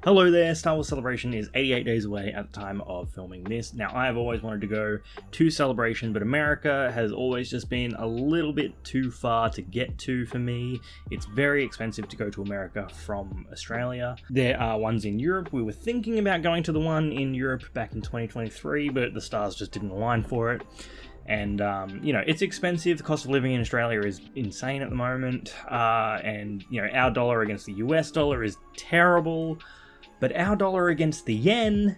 Hello there, Star Wars Celebration is 88 days away at the time of filming this. Now, I've always wanted to go to Celebration, but America has always just been a little bit too far to get to for me. It's very expensive to go to America from Australia. There are ones in Europe. We were thinking about going to the one in Europe back in 2023, but the stars just didn't align for it. And, it's expensive. The cost of living in Australia is insane at the moment. And our dollar against the US dollar is terrible. But our dollar against the yen,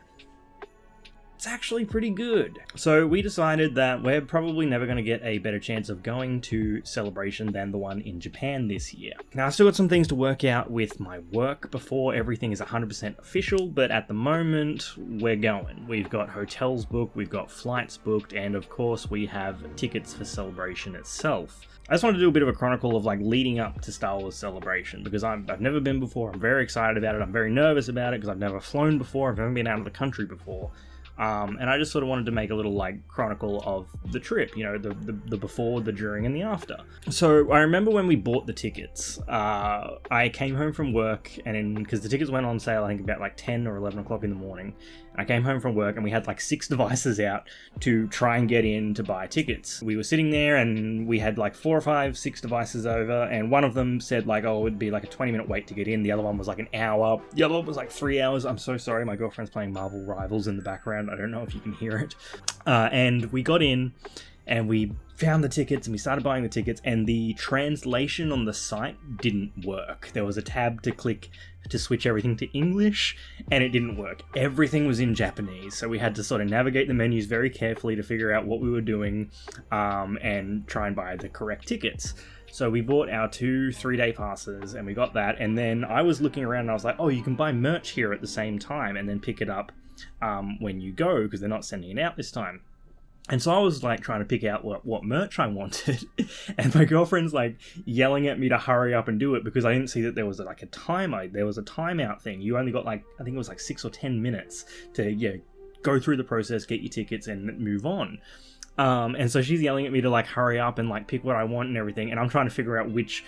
it's actually pretty good. So we decided that we're probably never going to get a better chance of going to Celebration than the one in Japan this year. Now, I've still got some things to work out with my work before everything is 100% official, but at the moment, we're going. We've got hotels booked, we've got flights booked, and of course, we have tickets for Celebration itself. I just wanted to do a bit of a chronicle of leading up to Star Wars Celebration, because I've never been before. I'm very excited about it. I'm very nervous about it because I've never flown before. I've never been out of the country before. And I just sort of wanted to make a little chronicle of the trip, the before, the during, and the after. So I remember when we bought the tickets, I came home from work, and because the tickets went on sale, I think about 10 or 11 o'clock in the morning. I came home from work and we had 6 devices out to try and get in to buy tickets. We were sitting there and we had 4 or 5, 6 devices over, and one of them said it'd be a 20-minute wait to get in. The other one was an hour. The other one was 3 hours. I'm so sorry, my girlfriend's playing Marvel Rivals in the background. I don't know if you can hear it. And we got in and we found the tickets and we started buying the tickets, and the translation on the site didn't work. There was a tab to click to switch everything to English, and it didn't work. Everything was in Japanese, so we had to sort of navigate the menus very carefully to figure out what we were doing and try and buy the correct tickets. So we bought our 2 3-day passes and we got that, and then I was looking around and I was like, oh, you can buy merch here at the same time and then pick it up when you go, because they're not sending it out this time. And so I was trying to pick out what merch I wanted, and my girlfriend's yelling at me to hurry up and do it because I didn't see that there was a timer. There was a timeout thing. You only got I think it was 6 or 10 minutes to go through the process, get your tickets, and move on. And so she's yelling at me to hurry up and pick what I want and everything, and I'm trying to figure out which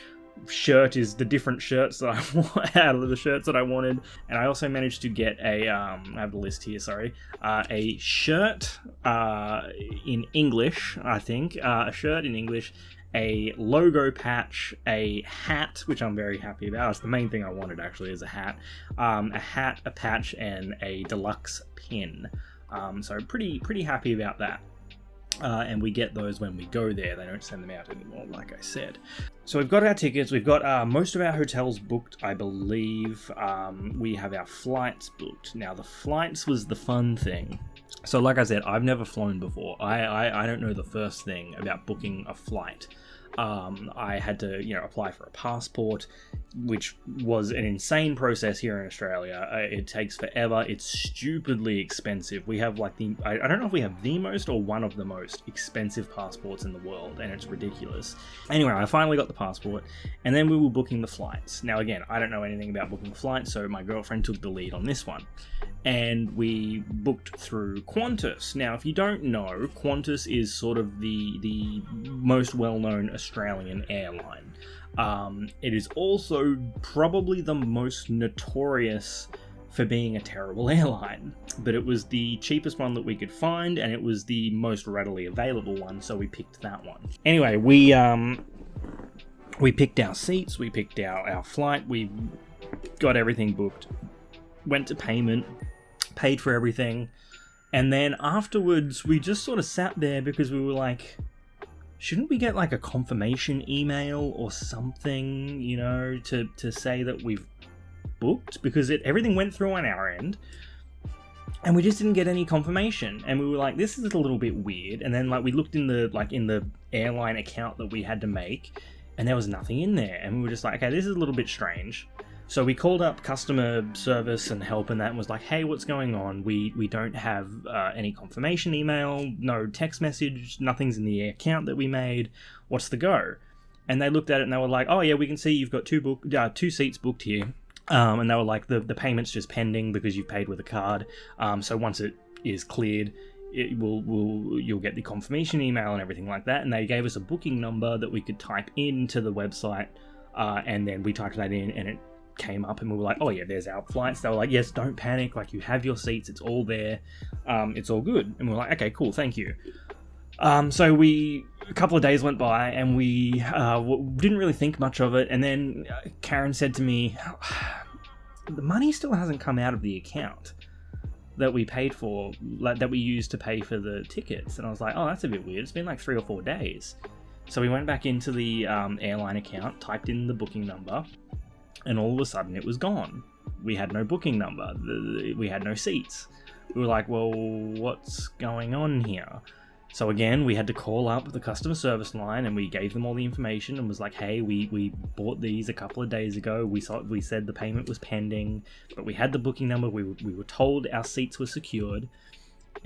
shirt is the different shirts that I want out of the shirts that I wanted. And I also managed to get I have the list here, sorry, a shirt in English, I think, a shirt in English, a logo patch, a hat, which I'm very happy about. That's the main thing I wanted, actually, is a hat, a patch, and a deluxe pin. So pretty happy about that. And we get those when we go there. They don't send them out anymore, like I said. So we've got our tickets. We've got most of our hotels booked, I believe. We have our flights booked. Now, the flights was the fun thing. So like I said, I've never flown before. I don't know the first thing about booking a flight. I had to, apply for a passport, which was an insane process here in Australia. It takes forever. It's stupidly expensive. We have I don't know if we have the most or one of the most expensive passports in the world, and it's ridiculous. Anyway, I finally got the passport, and then we were booking the flights. Now, again, I don't know anything about booking flights, so my girlfriend took the lead on this one. And we booked through Qantas. Now, if you don't know, Qantas is sort of the most well-known Australian airline. It is also probably the most notorious for being a terrible airline, but it was the cheapest one that we could find, and it was the most readily available one, so we picked that one. Anyway, we picked our seats, we picked our flight, we got everything booked, went to payment, paid for everything, and then afterwards we just sort of sat there because we were shouldn't we get a confirmation email or something, to say that we've booked? Because everything went through on our end and we just didn't get any confirmation, and we were this is a little bit weird. And then we looked in the airline account that we had to make, and there was nothing in there, and we were just okay, this is a little bit strange. So we called up customer service and help, and that was hey, what's going on? We don't have any confirmation email, no text message, nothing's in the account that we made. What's the go? And they looked at it and they were oh yeah, we can see you've got 2 seats booked here. And they were the payment's just pending because you've paid with a card. So once it is cleared, you'll get the confirmation email and everything like that. And they gave us a booking number that we could type into the website, and then we typed that in, and it came up and we were like, oh yeah, there's our flights. They were like, yes, don't panic, like you have your seats, it's all there, it's all good. And we were like, okay, cool, thank you. So a couple of days went by and we didn't really think much of it, and then Karen said to me, the money still hasn't come out of the account that we paid for, like that we used to pay for the tickets. And I was like, oh, that's a bit weird, it's been like 3 or 4 days. So we went back into the airline account, typed in the booking number, and all of a sudden it was gone. We had no booking number, we had no seats. We were like, well, what's going on here? So again, we had to call up the customer service line and we gave them all the information and was like, hey, we bought these a couple of days ago. We said the payment was pending, but we had the booking number. We were told our seats were secured,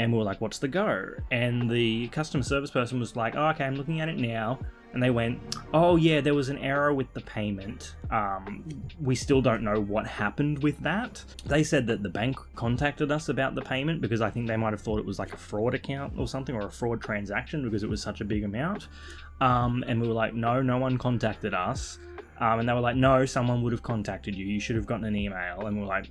and we were like, what's the go? And the customer service person was like, oh, okay, I'm looking at it now. And they went, oh yeah, there was an error with the payment. We still don't know what happened with that. They said that the bank contacted us about the payment because I think they might have thought it was like a fraud account or something, or a fraud transaction, because it was such a big amount. And we were like, no one contacted us. And they were like, no, someone would have contacted you. You should have gotten an email. And we were like,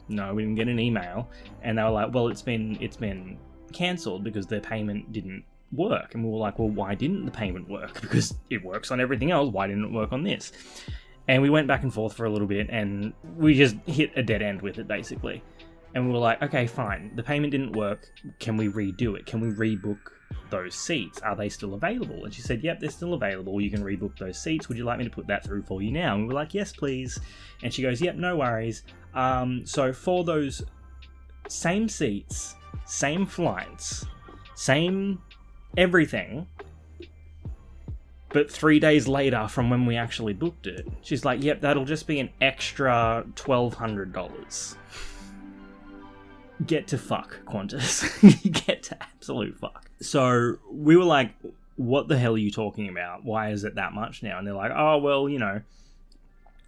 no, we didn't get an email. And they were like, well, it's been cancelled because their payment didn't work. And we were like, well, why didn't the payment work? Because it works on everything else, why didn't it work on this? And we went back and forth for a little bit and we just hit a dead end with it, basically. And we were like, okay, fine, the payment didn't work, can we redo it? Can we rebook those seats? Are they still available? And she said, yep, they're still available, you can rebook those seats, would you like me to put that through for you now? And we were like, yes please. And she goes, yep, no worries. So for those same seats, same flights, same everything, but 3 days later from when we actually booked it, she's like, yep, that'll just be an extra $1,200. Get to fuck, Qantas. Get to absolute fuck. So we were like, what the hell are you talking about? Why is it that much now? And they're like, oh, well, you know,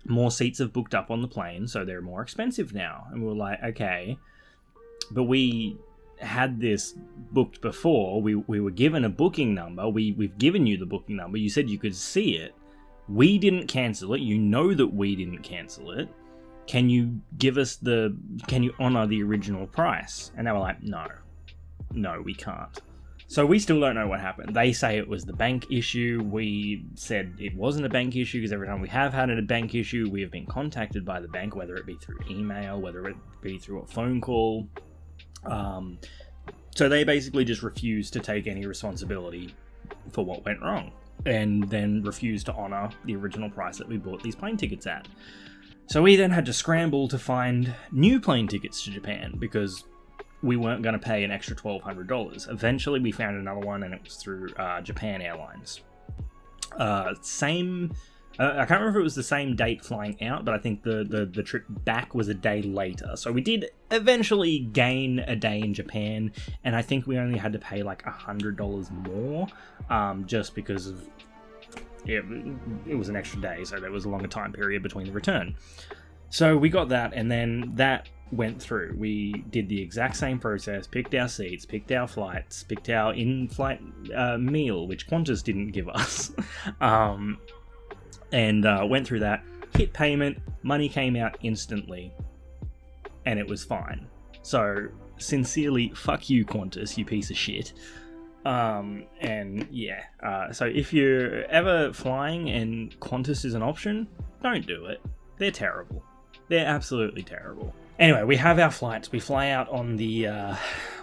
more seats have booked up on the plane, so they're more expensive now. And we were like, okay, but we had this booked before. We were given a booking number. We've given you the booking number. You said you could see it. We didn't cancel it. You know that we didn't cancel it. Can you honor the original price? And they were like, no, we can't. So we still don't know what happened. They say it was the bank issue. We said it wasn't a bank issue because every time we have had a bank issue, we have been contacted by the bank, whether it be through email, whether it be through a phone call. So they basically just refused to take any responsibility for what went wrong, and then refused to honor the original price that we bought these plane tickets at. So we then had to scramble to find new plane tickets to Japan because we weren't going to pay an extra $1,200. Eventually we found another one, and it was through Japan Airlines. I can't remember if it was the same date flying out, but I think the trip back was a day later. So we did eventually gain a day in Japan, and I think we only had to pay like $100 more, just because of it was an extra day, so there was a longer time period between the return. So we got that, and then that went through. We did the exact same process, picked our seats, picked our flights, picked our in-flight meal, which Qantas didn't give us. And went through that, hit payment, money came out instantly, and it was fine. So, sincerely, fuck you, Qantas, you piece of shit. And yeah, so if you're ever flying and Qantas is an option, don't do it. They're terrible. They're absolutely terrible. Anyway, we have our flights. We fly out on the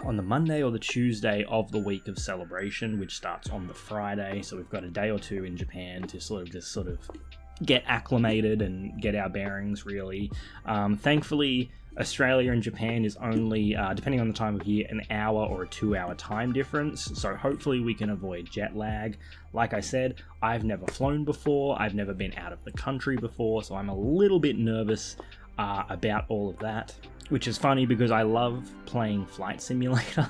Monday or the Tuesday of the week of celebration, which starts on the Friday. So we've got a day or two in Japan to sort of get acclimated and get our bearings, really. Thankfully, Australia and Japan is only, depending on the time of year, an hour or a 2-hour time difference. So hopefully we can avoid jet lag. Like I said, I've never flown before. I've never been out of the country before. So I'm a little bit nervous about all of that, which is funny because I love playing Flight Simulator,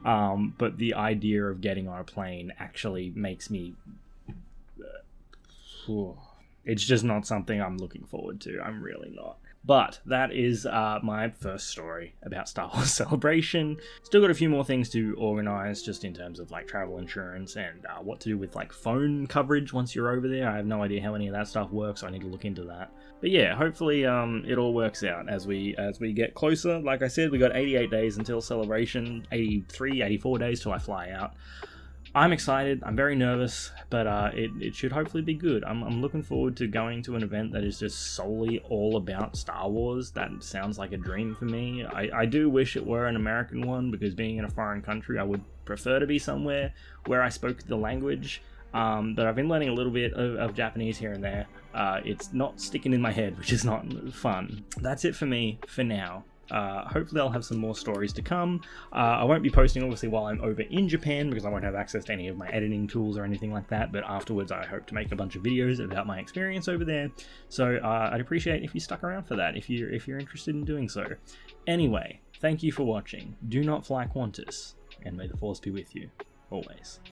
but the idea of getting on a plane actually makes me It's just not something I'm looking forward to. I'm really not. But that is my first story about Star Wars Celebration. Still got a few more things to organize just in terms of like travel insurance and what to do with like phone coverage once you're over there. I have no idea how any of that stuff works, so I need to look into that. But yeah, hopefully it all works out as we get closer. Like I said, we got 88 days until Celebration, 83, 84 days till I fly out. I'm excited, I'm very nervous, but it should hopefully be good. I'm looking forward to going to an event that is just solely all about Star Wars. That sounds like a dream for me. I do wish it were an American one, because being in a foreign country, I would prefer to be somewhere where I spoke the language. But I've been learning a little bit of Japanese here and there. It's not sticking in my head, which is not fun. That's it for me for now. Hopefully I'll have some more stories to come. I won't be posting obviously while I'm over in Japan, because I won't have access to any of my editing tools or anything like that, but afterwards I hope to make a bunch of videos about my experience over there. So I'd appreciate if you stuck around for that, if you're interested in doing so. Anyway, thank you for watching. Do not fly Qantas, and may the Force be with you always.